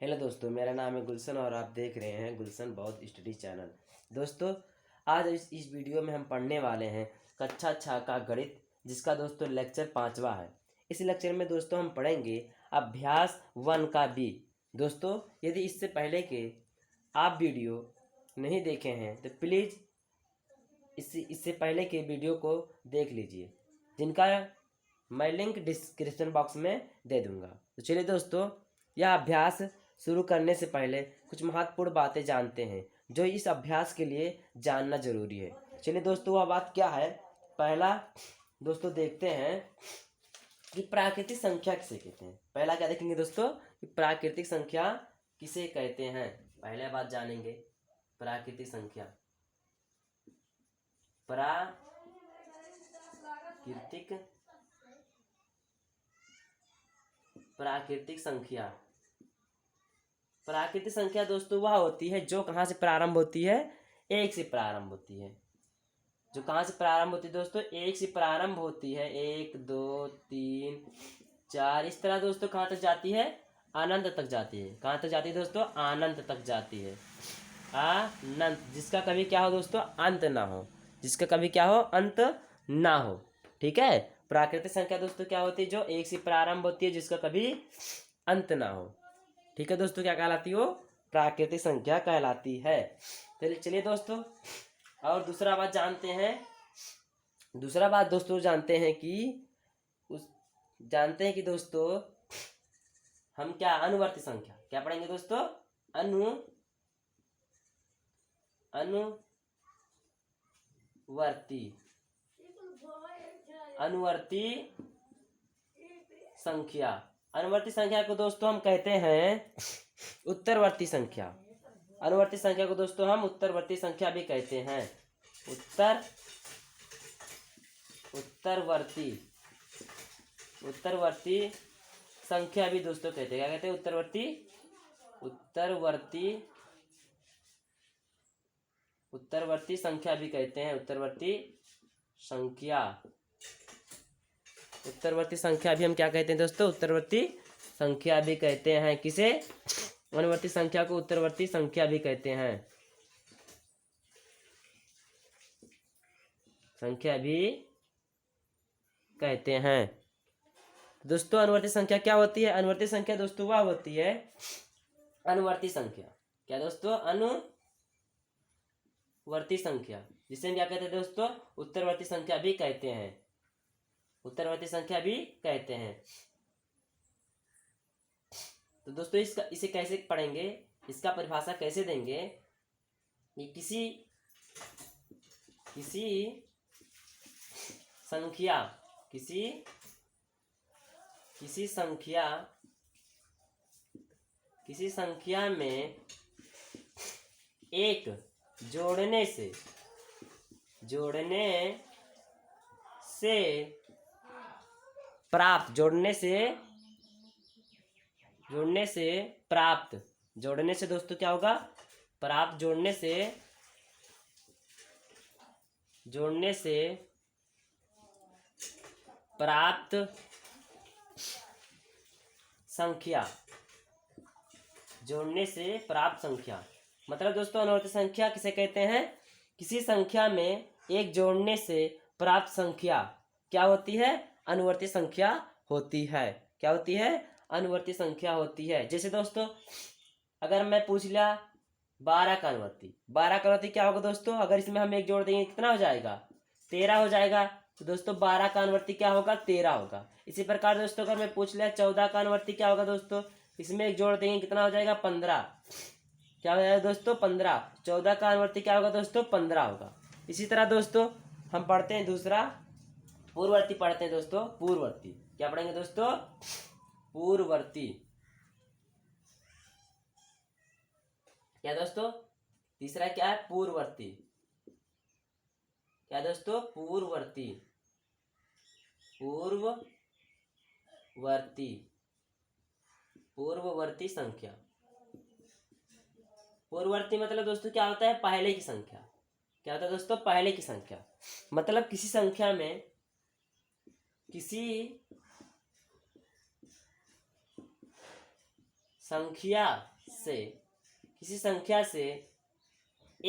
Hello दोस्तों, मेरा नाम है गुलशन और आप देख रहे हैं गुलशन बौद्ध स्टडी चैनल। दोस्तों, आज इस वीडियो में हम पढ़ने वाले हैं कक्षा 6 का गणित, जिसका दोस्तों लेक्चर 5वां है। इस लेक्चर में दोस्तों हम पढ़ेंगे अभ्यास 1 का बी। दोस्तों, यदि इससे पहले के आप वीडियो नहीं देखे हैं तो प्लीज़ इससे पहले के वीडियो को देख लीजिए, जिनका मैं लिंक डिस्क्रिप्शन बॉक्स में दे दूंगा। तो चलिए दोस्तों, यह अभ्यास शुरू करने से पहले कुछ महत्वपूर्ण बातें जानते हैं जो इस अभ्यास के लिए जानना जरूरी है। चलिए दोस्तों, वह बात क्या है। पहला दोस्तों देखते हैं कि प्राकृतिक संख्या किसे कहते हैं। पहला क्या देखेंगे दोस्तों कि प्राकृतिक संख्या किसे कहते हैं। पहले बात जानेंगे प्राकृतिक संख्या। प्राकृतिक संख्या प्राकृतिक संख्या दोस्तों वह होती है जो कहाँ से प्रारंभ होती है, एक से प्रारंभ होती है। जो कहाँ से प्रारंभ होती है दोस्तों, एक से प्रारंभ होती है। 1 2 3 4 इस तरह दोस्तों कहाँ तक जाती है, अनंत तक जाती है। कहाँ तक जाती है दोस्तों, अनंत तक जाती है। अनंत, जिसका कभी क्या हो दोस्तों, अंत ना हो। जिसका कभी क्या हो, अंत ना हो। ठीक है। प्राकृतिक संख्या दोस्तों क्या होती है, जो एक से प्रारंभ होती है, जिसका कभी अंत ना हो। ठीक है दोस्तों, क्या कहलाती हो, प्राकृतिक संख्या कहलाती है। चलिए दोस्तों, और दूसरा बात जानते हैं कि दोस्तों हम क्या अनुवर्ती संख्या क्या पढ़ेंगे दोस्तों, अनुवर्ती संख्या को दोस्तों हम कहते हैं उत्तरवर्ती संख्या। अनुवर्ती संख्या को दोस्तों हम उत्तरवर्ती संख्या भी कहते हैं। उत्तरवर्ती संख्या भी दोस्तों कहते हैं। क्या कहते हैं, उत्तरवर्ती संख्या भी कहते हैं। उत्तरवर्ती संख्या भी हम क्या कहते हैं दोस्तों, उत्तरवर्ती संख्या भी कहते हैं। किसे, अनुवर्ती संख्या को उत्तरवर्ती संख्या भी कहते हैं। दोस्तों अनुवर्ती संख्या क्या होती है। अनुवर्ती संख्या दोस्तों वह होती है, अनुवर्ती संख्या क्या दोस्तों, अनुवर्ती संख्या, जिसे हम क्या कहते हैं दोस्तों, उत्तरवर्ती संख्या भी कहते हैं। तो दोस्तों इसे कैसे पढ़ेंगे, इसका परिभाषा कैसे देंगे कि किसी संख्या में एक जोड़ने से दोस्तों क्या होगा, जोड़ने से प्राप्त संख्या। मतलब दोस्तों अनुवर्ती संख्या किसे कहते हैं, किसी संख्या में एक जोड़ने से प्राप्त संख्या क्या होती है, अनुवर्ती संख्या होती है। क्या होती है, अनुवर्ती संख्या होती है। जैसे दोस्तों अगर मैं पूछ लिया 12 का अनुवर्ती क्या होगा दोस्तों, अगर इसमें हम एक जोड़ देंगे कितना हो जाएगा, 13 हो जाएगा। तो दोस्तों 12 का अनुवर्ती क्या होगा, 13 होगा। इसी प्रकार दोस्तों अगर मैं पूछ लिया 14 का अनुवर्ती क्या होगा दोस्तों, इसमें एक जोड़ देंगे कितना हो जाएगा, 15। क्या हो जाएगा दोस्तों, 15। 14 का अनुवर्ती क्या होगा दोस्तों, 15 होगा। इसी तरह दोस्तों हम पढ़ते हैं दूसरा, पूर्ववर्ती पढ़ते हैं दोस्तों। पूर्ववर्ती क्या पढ़ेंगे दोस्तों, पूर्ववर्ती क्या दोस्तों, तीसरा क्या है, पूर्ववर्ती। क्या दोस्तों, पूर्ववर्ती संख्या। पूर्ववर्ती मतलब दोस्तों क्या होता है, पहले की संख्या। क्या होता है दोस्तों, पहले की संख्या। मतलब किसी संख्या में संख्या से किसी संख्या से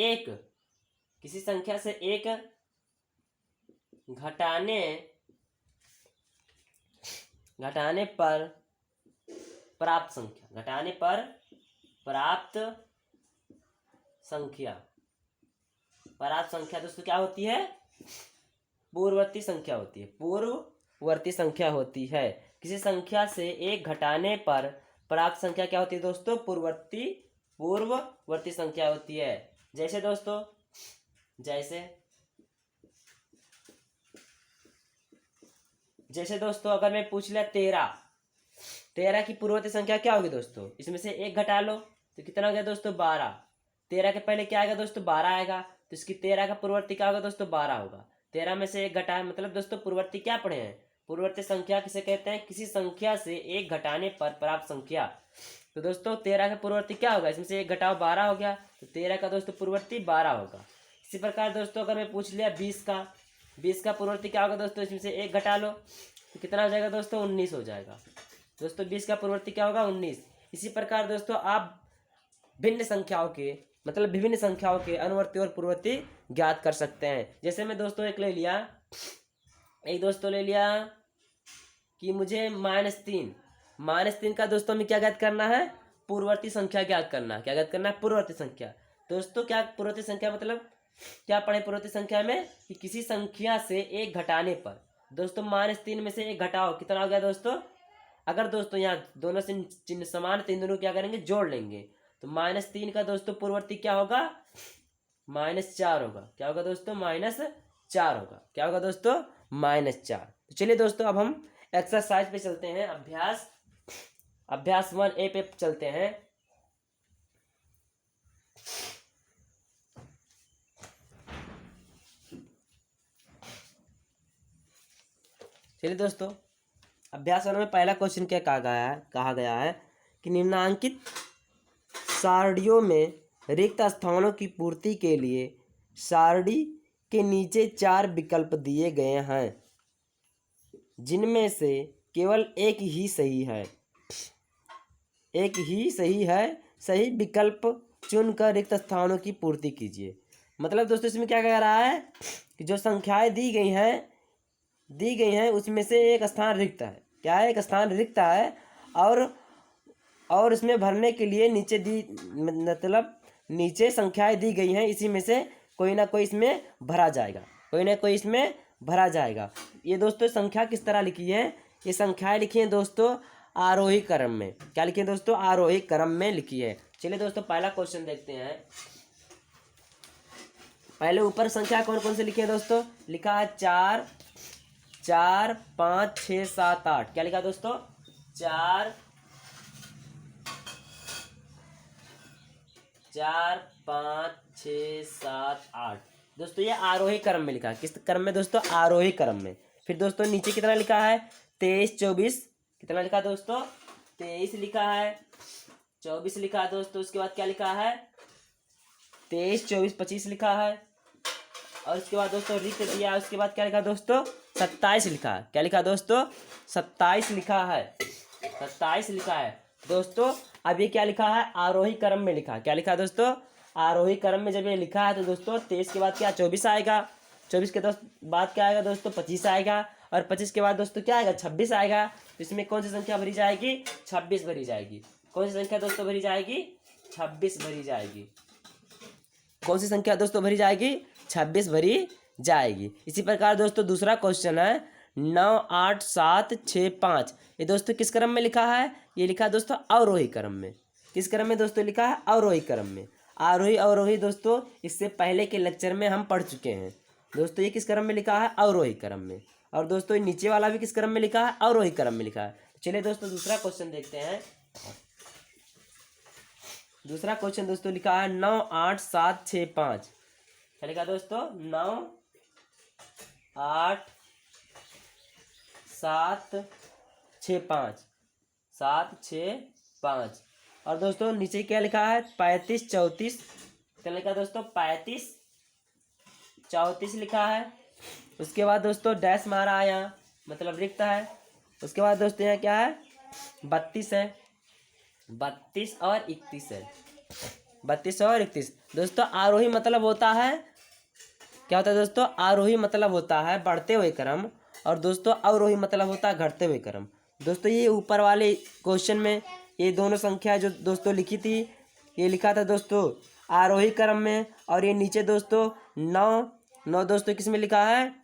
एक घटाने पर प्राप्त संख्या दोस्तों क्या होती है? पूर्ववर्ती संख्या होती है। किसी संख्या से एक घटाने पर प्राप्त संख्या क्या होती है दोस्तों? पूर्ववर्ती संख्या होती है। जैसे दोस्तों अगर मैं पूछ लिया 13 की पूर्ववर्ती संख्या क्या होगी दोस्तों? इसमें से एक घटा लो तो कितना हो गया दोस्तों? 12। 13 के पहले क्या आएगा दोस्तों? 12 आएगा, तो इसकी 13 का पूर्ववर्ती क्या होगा दोस्तों? 12 होगा। 13 में से एक घटाए, मतलब दोस्तों पूर्ववर्ती क्या पढ़े हैं? पूर्ववर्ती संख्या किसे कहते हैं? किसी संख्या से एक घटाने पर प्राप्त संख्या। तो दोस्तों 13 का पूर्ववर्ती क्या होगा? इसमें से एक घटाओ 12 हो गया, तो 13 का दोस्तों पूर्ववर्ती 12 होगा। इसी प्रकार दोस्तों अगर मैं पूछ लिया 20 का पूर्ववर्ती क्या होगा दोस्तों? इसमें से एक घटा लो तो कितना हो जाएगा दोस्तों? 19 हो जाएगा। दोस्तों 20 का पूर्ववर्ती क्या होगा? 19। इसी प्रकार दोस्तों आप विभिन्न संख्याओं के अनुवर्ती और पूर्ववर्ती ज्ञात कर सकते हैं। जैसे मैं दोस्तों एक दोस्तों ले लिया कि मुझे -3 का दोस्तों में क्या ज्ञात करना है? पूर्ववर्ती संख्या ज्ञात करना है। क्या ज्ञात करना है? पूर्ववर्ती संख्या। दोस्तों क्या पूर्ववर्ती संख्या मतलब क्या पढ़े पूर्ववर्ती संख्या में? कि किसी संख्या से एक घटाने पर दोस्तों -3 में से एक घटाओ, कितना हो गया दोस्तों? अगर दोस्तों यहाँ दोनों से चिन्ह समान तो इन दोनों क्या करेंगे? जोड़ लेंगे। तो -3 का दोस्तों पूर्ववर्ती क्या होगा? -4 होगा। क्या होगा दोस्तों? -4 होगा। क्या होगा दोस्तों? -4। तो चलिए दोस्तों अब हम एक्सरसाइज पे चलते हैं। अभ्यास 1A पे चलते हैं। चलिए दोस्तों अभ्यास 1 में पहला क्वेश्चन क्या कहा गया है कि निम्नांकित सारणियों में रिक्त स्थानों की पूर्ति के लिए सारणी के नीचे 4 विकल्प दिए गए हैं, जिनमें से केवल एक ही सही है। सही विकल्प चुनकर रिक्त स्थानों की पूर्ति कीजिए। मतलब दोस्तों इसमें क्या कह रहा है कि जो संख्याएं दी गई हैं उसमें से एक स्थान रिक्त है। क्या है? एक स्थान रिक्त है और इसमें भरने के लिए नीचे संख्याएं दी गई हैं, इसी में से कोई ना कोई इसमें भरा जाएगा। ये दोस्तों संख्या किस तरह लिखी है? ये संख्याएं लिखी हैं दोस्तों आरोही क्रम में। क्या लिखी है दोस्तों? आरोही क्रम में लिखी है। चलिए दोस्तों पहला क्वेश्चन देखते हैं। पहले ऊपर संख्या कौन कौन से लिखे हैं दोस्तों? लिखा है 4, 5, 6, 7, 8। क्या लिखा दोस्तों? 4, 5, 6, 7, 8। दोस्तों ये आरोही क्रम में लिखा है। किस क्रम में दोस्तों? आरोही क्रम में। फिर दोस्तों नीचे कितना लिखा है? 23, 24। कितना लिखा दोस्तों? 23 लिखा है, 24 लिखा है दोस्तों। उसके बाद क्या लिखा है? 23, 24, 25 लिखा है। और उसके बाद दोस्तों रिक्त दिया है। उसके बाद क्या लिखा दोस्तों? 27 लिखा है। क्या लिखा दोस्तों? 27 लिखा है दोस्तों। अब ये क्या लिखा है? आरोही क्रम में लिखा है। क्या लिखा है दोस्तों? आरोही क्रम में जब ये लिखा है तो दोस्तों 23 के बाद क्या? 24 आएगा। 24 के बाद क्या आएगा दोस्तों? 25 आएगा। और 25 के बाद दोस्तों क्या आएगा? 26 आएगा। तो इसमें कौन सी संख्या भरी जाएगी? 26 भरी जाएगी। कौन सी संख्या दोस्तों भरी जाएगी? 26 भरी जाएगी। कौन सी संख्या दोस्तों भरी जाएगी? 26 भरी जाएगी। इसी प्रकार दोस्तों दूसरा क्वेश्चन है 9, 8, 7, 6, 5। ये दोस्तों किस क्रम में लिखा है? ये लिखा है दोस्तों अवरोही क्रम में। किस क्रम में दोस्तों लिखा है? अवरोही क्रम में। आरोही अवरोही दोस्तों इससे पहले के लेक्चर में हम पढ़ चुके हैं दोस्तों। ये किस क्रम में लिखा है? अवरोही क्रम में। और दोस्तों नीचे वाला भी किस क्रम में लिखा है? अवरोही क्रम में लिखा है। चलिए दोस्तों दूसरा क्वेश्चन देखते हैं। दूसरा क्वेश्चन दोस्तों लिखा है 9, 8, 7, 6, 5। क्या लिखा दोस्तों? 9, 8, 7, 6, 5। 7, 6, 5। और दोस्तों नीचे क्या लिखा है? 35, 34। क्या लिखा दोस्तों? 35, 34 लिखा है। उसके बाद दोस्तों डैश मारा है यहाँ, मतलब रिक्त है। उसके बाद दोस्तों यहाँ क्या है? 32 है। 32 और 31 है। 32 और 31 दोस्तों आरोही मतलब होता है, क्या होता है दोस्तों? आरोही मतलब होता है बढ़ते हुए क्रम, और दोस्तों अवरोही मतलब होता है घटते हुए क्रम। दोस्तों ये ऊपर वाले क्वेश्चन में ये दोनों संख्या जो दोस्तों लिखी थी, ये लिखा था दोस्तों आरोही क्रम में, और ये नीचे दोस्तों 9 दोस्तों किस में लिखा है?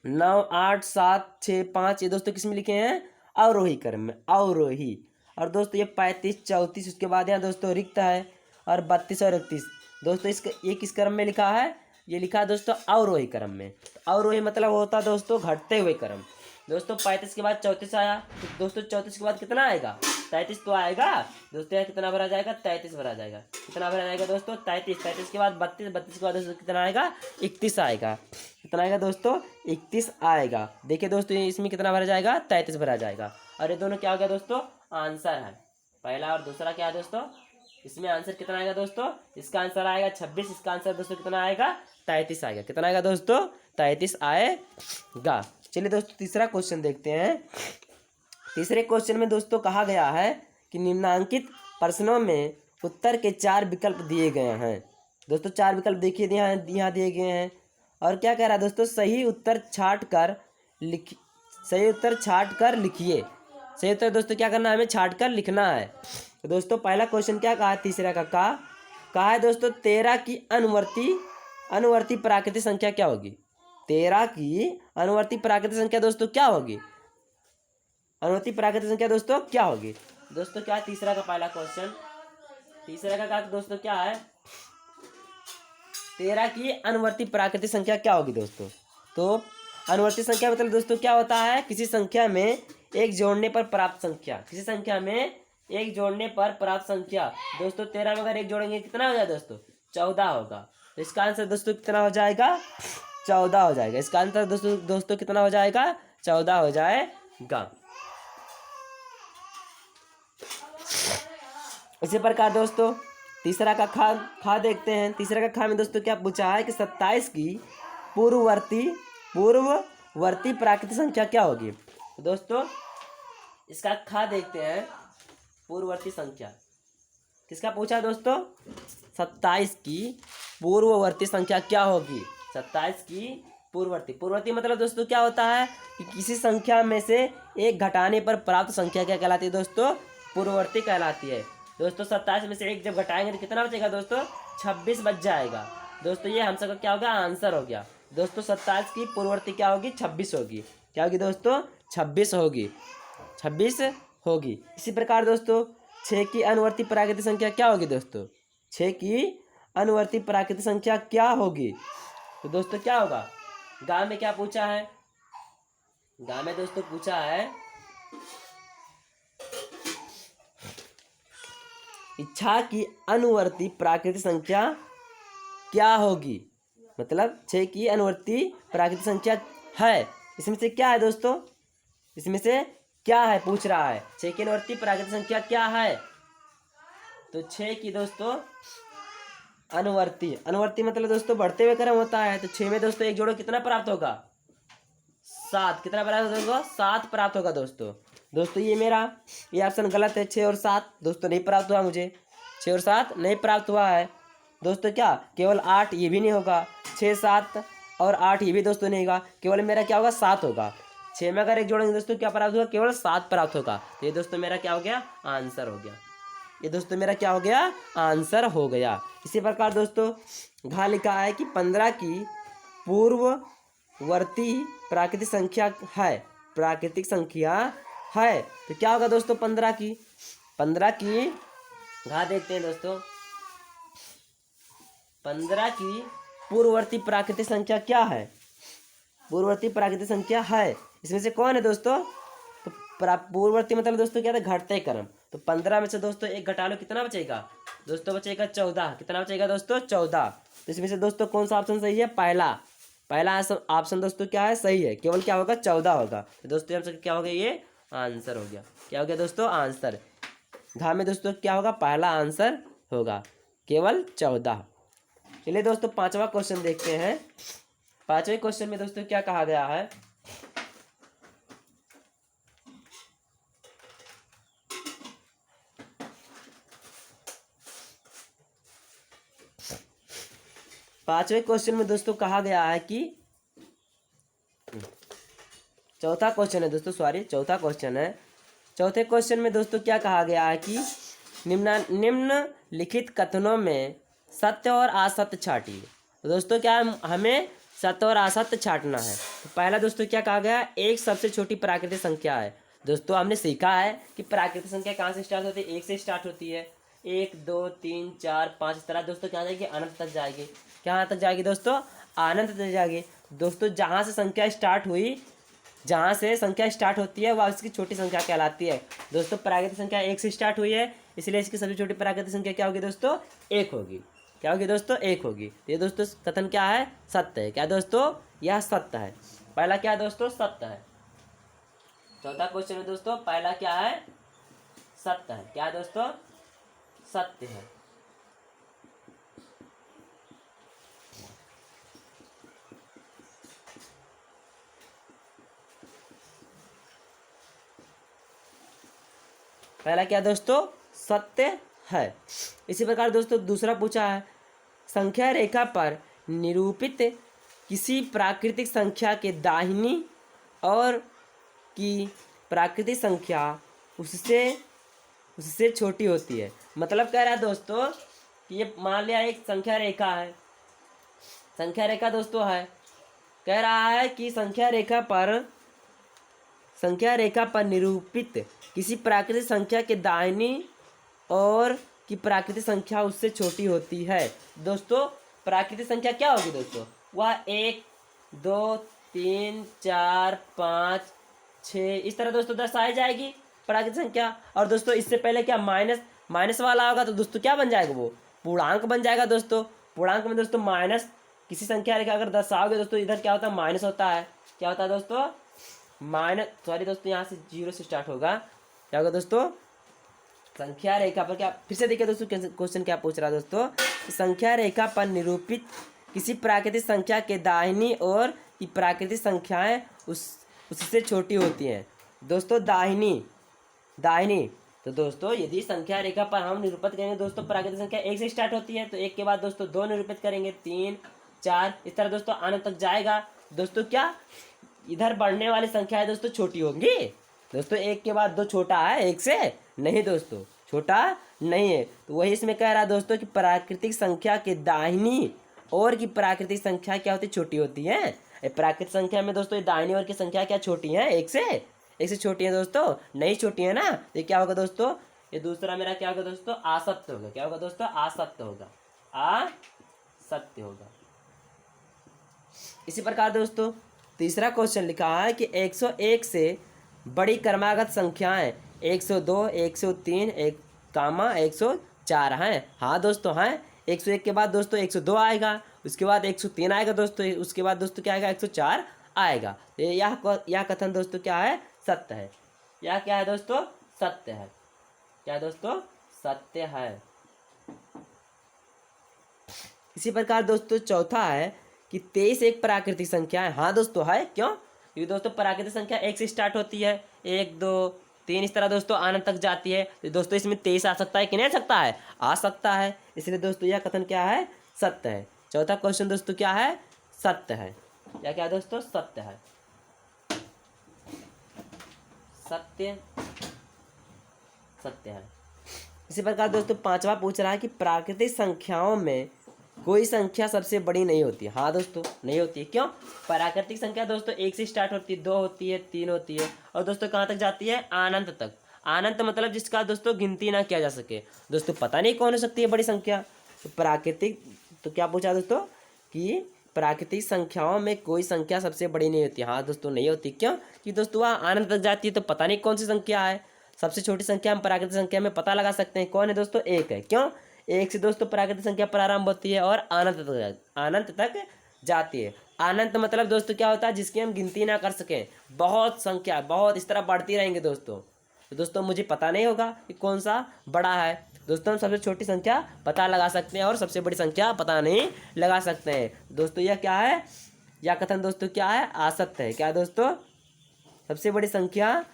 9 8 7 6 5, ये दोस्तों किस में लिखे हैं? अवरोही क्रम में, अवरोही। और दोस्तों ये 35 34, उसके बाद यहाँ दोस्तों रिक्त है, और 32 और 31 दोस्तों ये किस क्रम में लिखा है? ये लिखा है दोस्तों अवरोही क्रम में। तो अवरोही मतलब होता है दोस्तों घटते हुए क्रम। दोस्तों 35 के बाद 34 आया, तो दोस्तों 34 के बाद कितना आएगा? 33 तो आएगा दोस्तों। यहाँ कितना भरा जाएगा? 33 भरा जाएगा। कितना भरा जाएगा दोस्तों? 33। 33 के बाद 32, 32 के बाद दोस्तों कितना आएगा? 31 आएगा। कितना आएगा दोस्तों? 31 आएगा। देखिए दोस्तों इसमें कितना भरा जाएगा? 33 भरा जाएगा। और ये दोनों क्या हो गया दोस्तों? आंसर है। पहला और दूसरा क्या है दोस्तों? इसमें आंसर कितना आएगा दोस्तों? इसका आंसर आएगा 26, इसका आंसर दोस्तों कितना आएगा? 33 आएगा। कितना आएगा दोस्तों? 33 आएगा। चलिए दोस्तों तीसरा क्वेश्चन देखते हैं। तीसरे क्वेश्चन में दोस्तों कहा गया है कि निम्नांकित प्रश्नों में उत्तर के 4 विकल्प दिए गए हैं। दोस्तों 4 विकल्प देखिए यहाँ दिए गए हैं। और क्या कह रहा है दोस्तों? सही उत्तर छांट कर लिखिए। सही उत्तर दोस्तों क्या करना है? हमें छांट कर लिखना है। तो दोस्तों पहला क्वेश्चन क्या कहा है? तीसरा का कहा है दोस्तों 13 की अनुवर्ती प्राकृतिक संख्या क्या होगी? 13 की अनुवर्ती प्राकृतिक संख्या दोस्तों क्या होगी? अनुवर्ती प्राकृतिक संख्या दोस्तों क्या होगी? दोस्तों क्या है तीसरा का पहला क्वेश्चन? तीसरा का दोस्तों क्या है? 13 की अनुवर्ती प्राकृतिक संख्या क्या होगी दोस्तों? तो अनुवर्ती संख्या मतलब दोस्तों क्या होता है? किसी संख्या में एक जोड़ने पर प्राप्त संख्या। किसी संख्या में एक जोड़ने पर प्राप्त संख्या। दोस्तों 13 में अगर एक जोड़ेंगे कितना हो जाएगा दोस्तों? 14 होगा। तो इसका आंसर दोस्तों कितना हो जाएगा? 14 हो जाएगा। इसका आंसर दोस्तों कितना हो जाएगा? 14 हो जाएगा। इसी प्रकार दोस्तों तीसरा का खा देखते हैं। तीसरा का खा में दोस्तों क्या पूछा है कि 27 की पूर्ववर्ती प्राकृतिक संख्या क्या होगी? तो दोस्तों इसका खा देखते हैं। पूर्ववर्ती संख्या किसका पूछा है दोस्तों? 27 की पूर्ववर्ती संख्या क्या होगी? 27 की पूर्ववर्ती मतलब दोस्तों क्या होता है कि किसी संख्या में से एक घटाने पर प्राप्त संख्या क्या कहलाती है दोस्तों? पूर्ववर्ती कहलाती है। दोस्तों 27 में से एक जब घटाएंगे तो कितना बचेगा दोस्तों? 26 बच जाएगा। दोस्तों ये हम सबका क्या होगा? आंसर हो गया। दोस्तों 27 की पूर्ववर्ती क्या होगी? 26 होगी। क्या होगी दोस्तों? 26 होगी। 26 होगी। इसी प्रकार दोस्तों 6 की अनुवर्ती प्राकृतिक संख्या क्या होगी दोस्तों? 6 की अनुवर्ती प्राकृतिक संख्या क्या होगी? तो दोस्तों क्या होगा? गांव में क्या पूछा है? गांव में दोस्तों पूछा है इच्छा की अनुवर्ती प्राकृतिक संख्या क्या होगी? मतलब 6 की अनुवर्ती प्राकृतिक संख्या है, इसमें से क्या है दोस्तों? इसमें से क्या है पूछ रहा है। 6 की अनुवर्ती प्राकृतिक संख्या क्या है? तो 6 की दोस्तों अनुवर्ती मतलब दोस्तों बढ़ते हुए क्रम होता है। तो 6 में दोस्तों एक जोड़ो कितना प्राप्त होगा? 7। कितना प्राप्त होगा? 7 प्राप्त होगा दोस्तों ये ऑप्शन गलत है। 6 और 7 दोस्तों नहीं प्राप्त हुआ मुझे। 6 और 7 नहीं प्राप्त हुआ है दोस्तों। क्या केवल 8? ये भी नहीं होगा। 6 7 और 8 ये भी दोस्तों नहीं होगा। केवल मेरा क्या होगा? 7 होगा। 6 में अगर एक जोड़ेंगे दोस्तों क्या प्राप्त होगा? केवल 7 प्राप्त होगा। तो ये दोस्तों मेरा क्या हो गया? आंसर हो गया। ये दोस्तों मेरा क्या हो गया? आंसर हो गया। इसी प्रकार दोस्तों घा लिखा है कि 15 की पूर्ववर्ती प्राकृतिक संख्या है। तो क्या होगा दोस्तों? 15 की घा देखते हैं दोस्तों। 15 की पूर्ववर्ती प्राकृतिक संख्या क्या है? पूर्ववर्ती प्राकृतिक संख्या है, इसमें से कौन है दोस्तों? तो पूर्ववर्ती मतलब दोस्तों क्या था? घटते क्रम। तो 15 में से दोस्तों एक घटा लो, कितना बचेगा दोस्तों? बचेगा 14। कितना बचेगा दोस्तों? 14। तो इसमें से दोस्तों कौन सा ऑप्शन सही है? पहला ऑप्शन दोस्तों क्या है? सही है। केवल क्या होगा? 14 होगा। तो दोस्तों हम सब क्या हो गया? ये आंसर हो गया। क्या हो गया दोस्तों? आंसर। घा में दोस्तों क्या होगा? पहला आंसर होगा केवल 14। चलिए दोस्तों 5वां क्वेश्चन देखते हैं। 5वें क्वेश्चन में दोस्तों क्या कहा गया है? 5वें क्वेश्चन में दोस्तों कहा गया है कि चौथा क्वेश्चन है दोस्तों, सॉरी चौथा क्वेश्चन है। चौथे क्वेश्चन में दोस्तों क्या कहा गया है कि निम्नलिखित कथनों में सत्य और असत्य छाटिए। तो दोस्तों क्या हमें सत्य और असत्य छाटना है। तो पहला दोस्तों क्या कहा गया, एक सबसे छोटी प्राकृतिक संख्या है। दोस्तों हमने सीखा है कि प्राकृतिक संख्या कहाँ से स्टार्ट होती है, एक से स्टार्ट होती है। 1 2 3 4 5 इस तरह दोस्तों क्या जाएगी, अनंत तक जाएगी। कहाँ तक जाएगी दोस्तों, अनंत तक जाएगी। दोस्तों जहाँ से संख्या स्टार्ट हुई, जहाँ से संख्या स्टार्ट होती है वह उसकी छोटी संख्या कहलाती है। दोस्तों प्राकृतिक संख्या 1 से स्टार्ट हुई है, इसलिए इसकी सबसे छोटी प्राकृतिक संख्या क्या होगी दोस्तों, 1 होगी। क्या होगी दोस्तों, 1 होगी। तो ये दोस्तों कथन क्या है, सत्य है। क्या दोस्तों, यह सत्य है। पहला क्या है दोस्तों, सत्य है। चौथा क्वेश्चन है दोस्तों, पहला क्या है, सत्य है। क्या है दोस्तों, सत्य है। पहला क्या दोस्तों, सत्य है। इसी प्रकार दोस्तों दूसरा पूछा है, संख्या रेखा पर निरूपित किसी प्राकृतिक संख्या के दाहिनी और की प्राकृतिक संख्या उससे उससे छोटी होती है। मतलब कह रहा है दोस्तों कि ये मान लिया एक संख्या रेखा है, संख्या रेखा दोस्तों है, कह रहा है कि संख्या रेखा पर निरूपित किसी प्राकृतिक संख्या के दाहिनी और की प्राकृतिक संख्या उससे छोटी होती है। दोस्तों प्राकृतिक संख्या क्या होगी दोस्तों, वह 1 2 3 4 5 6 इस तरह दोस्तों दर्शाई जाएगी प्राकृतिक संख्या। और दोस्तों इससे पहले क्या माइनस वाला होगा, तो दोस्तों क्या बन जाएगा, वो पूर्णांक बन जाएगा। दोस्तों पूर्णांक में दोस्तों माइनस किसी संख्या रेखा अगर दर्शाओगे दोस्तों, इधर क्या होता है, माइनस होता है। क्या होता है दोस्तों, माइनस, सॉरी दोस्तों यहाँ से 0 से स्टार्ट होगा। क्या होगा दोस्तों, संख्या रेखा पर क्या, फिर से देखिए दोस्तों क्वेश्चन क्या पूछ रहा है दोस्तों, संख्या रेखा पर निरूपित किसी प्राकृतिक संख्या के दाहिनी और की प्राकृतिक संख्याएं उससे छोटी होती हैं। दोस्तों दाहिनी तो दोस्तों यदि संख्या रेखा पर हम निरूपित करेंगे दोस्तों, प्राकृतिक संख्या 1 से स्टार्ट होती है, तो 1 के बाद दोस्तों 2 निरूपित करेंगे, 3 4 इस तरह दोस्तों अनंत तक जाएगा। दोस्तों क्या इधर बढ़ने वाली संख्या है दोस्तों छोटी होंगी। दोस्तों 1 के बाद 2 छोटा है 1 से, नहीं दोस्तों छोटा नहीं है। तो वही इसमें कह रहा है दोस्तों कि प्राकृतिक संख्या के दाहिनी और की प्राकृतिक संख्या क्या होती है, छोटी होती है। प्राकृतिक संख्या में दोस्तों ये दाहिनी और की संख्या क्या छोटी है, 1 से छोटी है दोस्तों, नहीं छोटी है ना। तो क्या होगा दोस्तों, ये दूसरा मेरा क्या होगा दोस्तों, असत्य होगा। क्या होगा दोस्तों, असत्य होगा, असत्य होगा। इसी प्रकार दोस्तों तीसरा क्वेश्चन लिखा है कि 101 से बड़ी क्रमागत संख्याएं 102 103 104 हैं। हाँ दोस्तों हैं, 101 के बाद दोस्तों 102 आएगा, उसके बाद 103 आएगा दोस्तों, उसके बाद दोस्तों क्या आएगा, 104 आएगा। यह कथन दोस्तों क्या है, सत्य है। यह क्या है दोस्तों, सत्य है। क्या है दोस्तों, सत्य है। इसी प्रकार दोस्तों चौथा है कि 23 एक प्राकृतिक संख्या है। हाँ दोस्तों है, क्यों, क्योंकि दोस्तों प्राकृतिक संख्या 1 से स्टार्ट होती है, 1 2 3 इस तरह दोस्तों अनंत तक जाती है। तो दोस्तों इसमें 23 आ सकता है कि नहीं आ सकता है, आ सकता है। इसलिए दोस्तों यह कथन क्या है, सत्य है। चौथा क्वेश्चन दोस्तों क्या है, सत्य है। या क्या दोस्तों, सत्य है, सत्य है। इसी प्रकार दोस्तों पांचवा पूछ रहा है कि प्राकृतिक संख्याओं में कोई संख्या सबसे बड़ी नहीं होती। हाँ दोस्तों नहीं होती है, क्यों, प्राकृतिक संख्या दोस्तों 1 से स्टार्ट होती है, 2 होती है, 3 होती है, और दोस्तों कहाँ तक जाती है, अनंत तक। अनंत मतलब जिसका दोस्तों गिनती ना किया जा सके। दोस्तों पता नहीं कौन हो सकती है बड़ी संख्या। तो प्राकृतिक, तो क्या पूछा दोस्तों कि प्राकृतिक संख्याओं में कोई संख्या सबसे बड़ी नहीं होती। हाँ दोस्तों नहीं होती, क्यों, कि दोस्तों वह अनंत तक जाती है, तो पता नहीं कौन सी संख्या है। सबसे छोटी संख्या हम प्राकृतिक संख्या में पता लगा सकते हैं, कौन है दोस्तों, 1 है। क्यों, 1 से दोस्तों प्राकृतिक संख्या प्रारंभ होती है और अनंत तक जाती है। अनंत मतलब दोस्तों क्या होता है, जिसकी हम गिनती ना कर सकें, बहुत संख्या, बहुत इस तरह बढ़ती रहेंगे दोस्तों। तो दोस्तों मुझे पता नहीं होगा कि कौन सा बड़ा है। दोस्तों हम सबसे छोटी संख्या पता लगा सकते हैं और सबसे बड़ी संख्या पता नहीं लगा सकते हैं। दोस्तों यह क्या है, यह कथन दोस्तों क्या है, असत्य है। क्या दोस्तों, सबसे बड़ी संख्या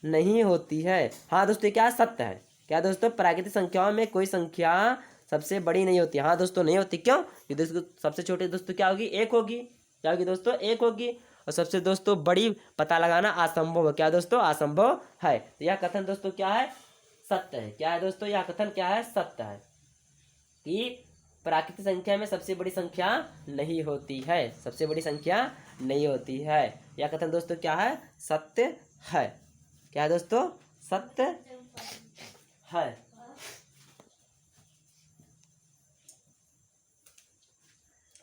नहीं होती है। हाँ दोस्तों क्या सत्य है। क्या दोस्तों, प्राकृतिक संख्याओं में कोई संख्या सबसे बड़ी नहीं होती। हाँ दोस्तों नहीं होती, क्यों? कि दोस्तों सबसे छोटी दोस्तों क्या होगी? एक होगी। क्या होगी दोस्तों? एक होगी। और सबसे दोस्तों बड़ी पता लगाना असंभव है। क्या दोस्तों? असंभव है। तो यह कथन दोस्तों क्या है? सत्य है। क्या है दोस्तों? यह कथन क्या है? सत्य है कि प्राकृतिक संख्या में सबसे बड़ी संख्या नहीं होती है। सबसे बड़ी संख्या नहीं होती है। यह कथन दोस्तों क्या है? सत्य है। क्या है दोस्तों? सत्य है।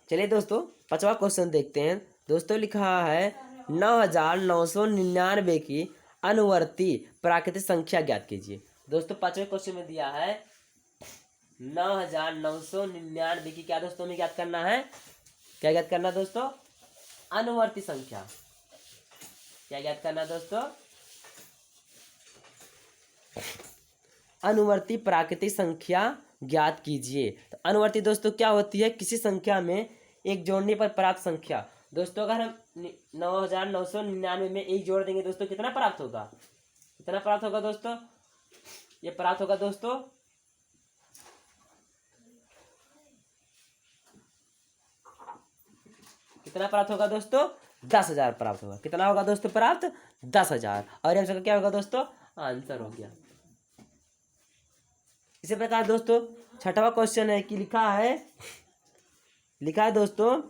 चलिए दोस्तों 5वां क्वेश्चन देखते हैं। दोस्तों लिखा है 9,999 की अनुवर्ती प्राकृतिक संख्या ज्ञात कीजिए। दोस्तों 5वें क्वेश्चन में दिया है 9,999 की क्या दोस्तों हमें ज्ञात करना है? क्या ज्ञात करना दोस्तों? अनुवर्ती संख्या। क्या ज्ञात करना दोस्तों? अनुवर्ती प्राकृतिक संख्या ज्ञात कीजिए। तो अनुवर्ती दोस्तों क्या होती है? किसी संख्या में एक जोड़ने पर प्राप्त संख्या। दोस्तों अगर हम 9,999 में एक जोड़ देंगे दोस्तों कितना प्राप्त होगा? कितना प्राप्त होगा दोस्तों? ये प्राप्त होगा दोस्तों कितना प्राप्त होगा दोस्तों? 10,000 प्राप्त होगा। कितना होगा दोस्तों प्राप्त? 10,000। और आंसर क्या होगा दोस्तों? आंसर हो गया। इसी प्रकार दोस्तों 6वां क्वेश्चन है कि लिखा है दोस्तों,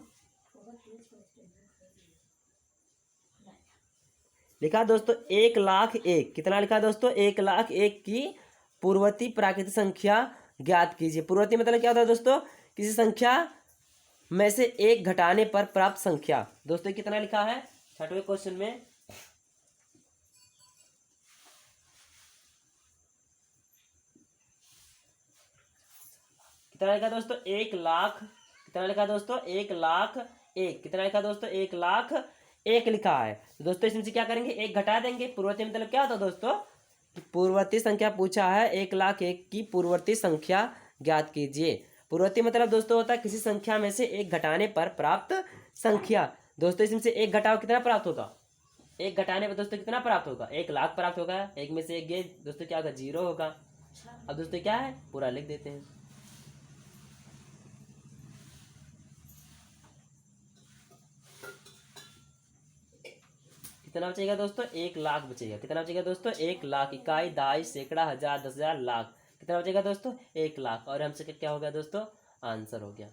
लिखा दोस्तों 1,01,000। कितना लिखा दोस्तों? 1,01,000 की पूर्ववर्ती प्राकृतिक संख्या ज्ञात कीजिए। पूर्ववर्ती मतलब क्या होता है दोस्तों? किसी संख्या में से एक घटाने पर प्राप्त संख्या। दोस्तों कितना लिखा है 6वें क्वेश्चन में? कितना लिखा दोस्तों? 1,00,000। कितना लिखा दोस्तों? 1,00,001। कितना लिखा दोस्तों? 1,00,001 लिखा है। तो दोस्तों इसमें से क्या करेंगे? एक घटा देंगे। पूर्ववर्ती मतलब क्या होता है दोस्तों? पूर्ववर्ती संख्या पूछा है 1,00,001 की पूर्ववर्ती संख्या ज्ञात कीजिए। पूर्ववर्ती मतलब दोस्तों होता है किसी संख्या में से एक घटाने पर प्राप्त संख्या। दोस्तों इसमें से एक घटाओ कितना प्राप्त होगा? एक घटाने पर दोस्तों कितना प्राप्त होगा? 1,00,000 प्राप्त होगा। एक में से एक गए दोस्तों क्या होगा? 0 होगा। अब दोस्तों क्या है? पूरा लिख देते हैं। कितना बचेगा दोस्तों? 1,00,000 बचेगा। कितना बचेगा दोस्तों? 1,00,000। इकाई, दहाई, सैकड़ा, हजार, 10,000, लाख। कितना बचेगा दोस्तों? 1,00,000। और हमसे क्या हो गया दोस्तों? आंसर हो गया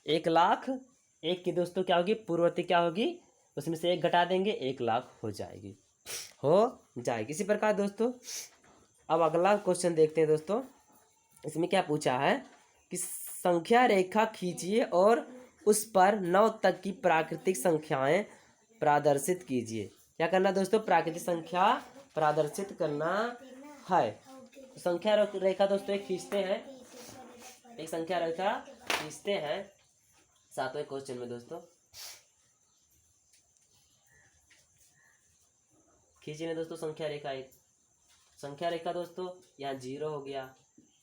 1,00,001 की दोस्तों क्या होगी? पूर्ववर्ती क्या होगी? उसमें से एक घटा देंगे 1,00,000 हो जाएगी। इसी प्रकार दोस्तों अब अगला क्वेश्चन देखते हैं दोस्तों। इसमें क्या पूछा है कि संख्या रेखा खींचिए और उस पर 9 तक की प्राकृतिक संख्याएं प्रदर्शित कीजिए। क्या करना दोस्तों? प्राकृतिक संख्या प्रदर्शित करना है। संख्या रेखा दोस्तों एक खींचते हैं। एक संख्या रेखा खींचते हैं 7वें क्वेश्चन में दोस्तों। खींचने दोस्तों संख्या रेखा। एक संख्या रेखा दोस्तों यहाँ 0 हो गया,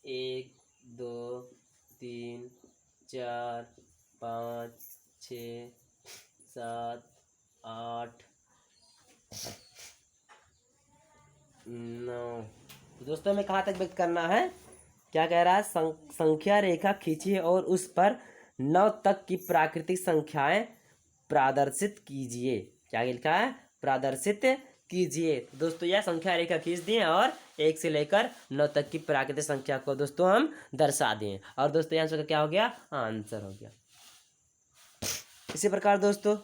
1 2 3 4 5 6 7 8 9। दोस्तों हमें कहाँ तक व्यक्त करना है? क्या कह रहा है? संख्या रेखा खींचिए और उस पर 9 तक की प्राकृतिक संख्याएं प्रदर्शित कीजिए। क्या लिखा है? प्रदर्शित कीजिए। दोस्तों यह संख्या रेखा खींच दिए और 1 से लेकर 9 तक की प्राकृतिक संख्या को दोस्तों हम दर्शा दिए। और दोस्तों यहाँ से क्या हो गया? आंसर हो गया। इसी प्रकार दोस्तों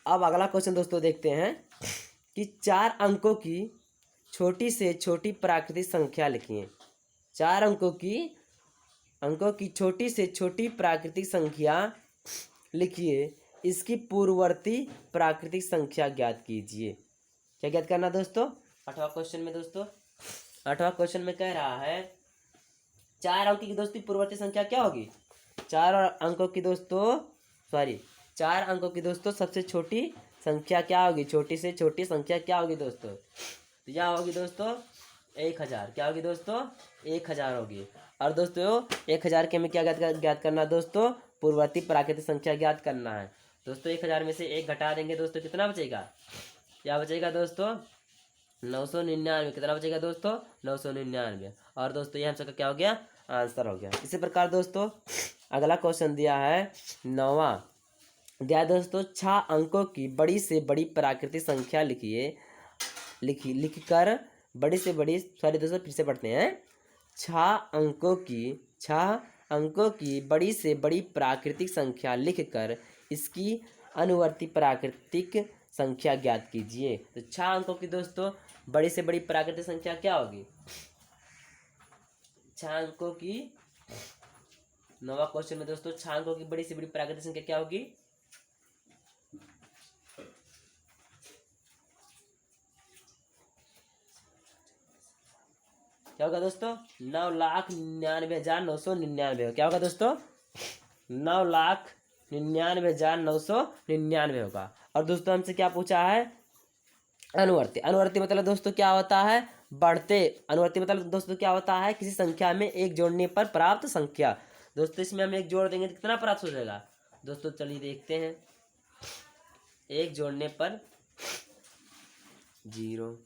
अब अगला क्वेश्चन दोस्तों देखते हैं कि 4 अंकों की छोटी से छोटी प्राकृतिक संख्या लिखिए। 4 अंकों की छोटी से छोटी प्राकृतिक संख्या लिखिए। इसकी पूर्ववर्ती प्राकृतिक संख्या ज्ञात कीजिए। क्या ज्ञात करना दोस्तों? 8वां क्वेश्चन में दोस्तों 8वां क्वेश्चन में कह रहा है 4 अंकों की दोस्तों पूर्ववर्ती संख्या क्या होगी? 4 अंकों की दोस्तों सबसे छोटी संख्या क्या होगी? छोटी से छोटी संख्या क्या होगी दोस्तों? तो यह होगी दोस्तों 1,000। क्या होगी दोस्तों? 1,000 होगी। और दोस्तों 1,000 के हमें क्या ज्ञात करना दोस्तों? पूर्ववर्ती प्राकृतिक संख्या ज्ञात करना है। दोस्तों 1,000 में से एक घटा देंगे दोस्तों कितना बचेगा? क्या बचेगा दोस्तों? 999। कितना बचेगा दोस्तों? 999। और दोस्तों ये हम सबका क्या हो गया, आंसर हो गया। इसी प्रकार दोस्तों अगला क्वेश्चन दिया है 9वां, दिया है दोस्तों 6 अंकों की बड़ी से बड़ी प्राकृतिक संख्या लिखिए, लिखकर बड़ी से बड़ी, सॉरी दोस्तों फिर से पढ़ते हैं, 6 अंकों की बड़ी से बड़ी प्राकृतिक संख्या लिखकर इसकी अनुवर्ती प्राकृतिक संख्या ज्ञात कीजिए। तो 6 अंकों की दोस्तों बड़ी से बड़ी प्राकृतिक संख्या क्या होगी, 6 अंकों की, 9वां क्वेश्चन में दोस्तों 6 अंकों की बड़ी से बड़ी प्राकृतिक संख्या क्या होगी, क्या होगा दोस्तों, 9,99,999। क्या होगा दोस्तों, 9,99,999 होगा। और दोस्तों हमसे क्या पूछा है, अनुवर्ती। अनुवर्ती मतलब दोस्तों क्या होता है, बढ़ते। अनुवर्ती मतलब दोस्तों क्या होता है, किसी संख्या में एक जोड़ने पर प्राप्त संख्या। दोस्तों इसमें हम एक जोड़ देंगे तो कितना प्राप्त हो जाएगा दोस्तों, चलिए देखते हैं। एक जोड़ने पर 0,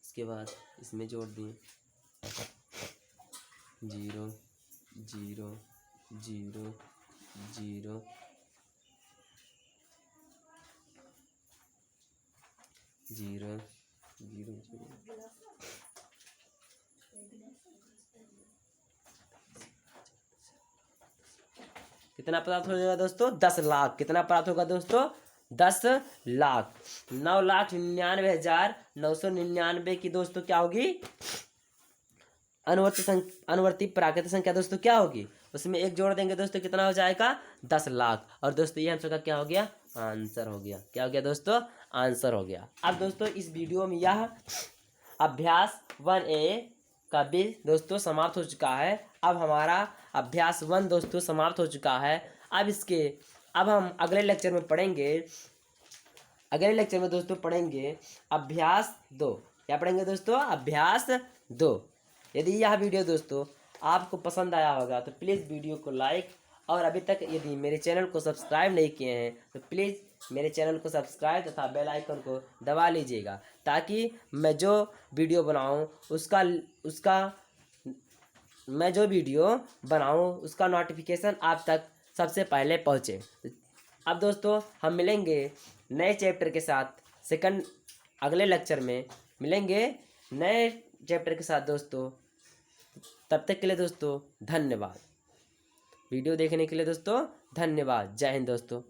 इसके बाद इसमें जोड़ दिए 0 0 0 0 0 0 0। कितना प्राप्त हो जाएगा दोस्तों, 10 लाख। कितना प्राप्त होगा दोस्तों, 10 लाख। 9,99,999 की दोस्तों क्या होगी, अनुवर्ती प्राकृतिक संख्या दोस्तों क्या होगी, उसमें एक जोड़ देंगे दोस्तों कितना हो जाएगा, 10 लाख। और दोस्तों ये हम सबका क्या हो गया, आंसर हो गया। क्या हो गया दोस्तों, आंसर हो गया। अब दोस्तों इस वीडियो में यह अभ्यास 1A का भी दोस्तों समाप्त हो चुका है। अब हमारा अभ्यास 1 दोस्तों समाप्त हो चुका है। अब हम अगले लेक्चर में पढ़ेंगे, अगले लेक्चर में दोस्तों पढ़ेंगे अभ्यास 2। क्या पढ़ेंगे दोस्तों, अभ्यास 2। यदि यह वीडियो दोस्तों आपको पसंद आया होगा तो प्लीज़ वीडियो को लाइक, और अभी तक यदि मेरे चैनल को सब्सक्राइब नहीं किए हैं तो प्लीज़ मेरे चैनल को सब्सक्राइब तथा बेल आइकन को दबा लीजिएगा, ताकि मैं जो वीडियो बनाऊं उसका नोटिफिकेशन आप तक सबसे पहले पहुंचे। अब दोस्तों हम मिलेंगे नए चैप्टर के साथ, अगले लेक्चर में मिलेंगे नए चैप्टर के साथ दोस्तों। तब तक के लिए दोस्तों धन्यवाद। वीडियो देखने के लिए दोस्तों धन्यवाद। जय हिंद दोस्तों।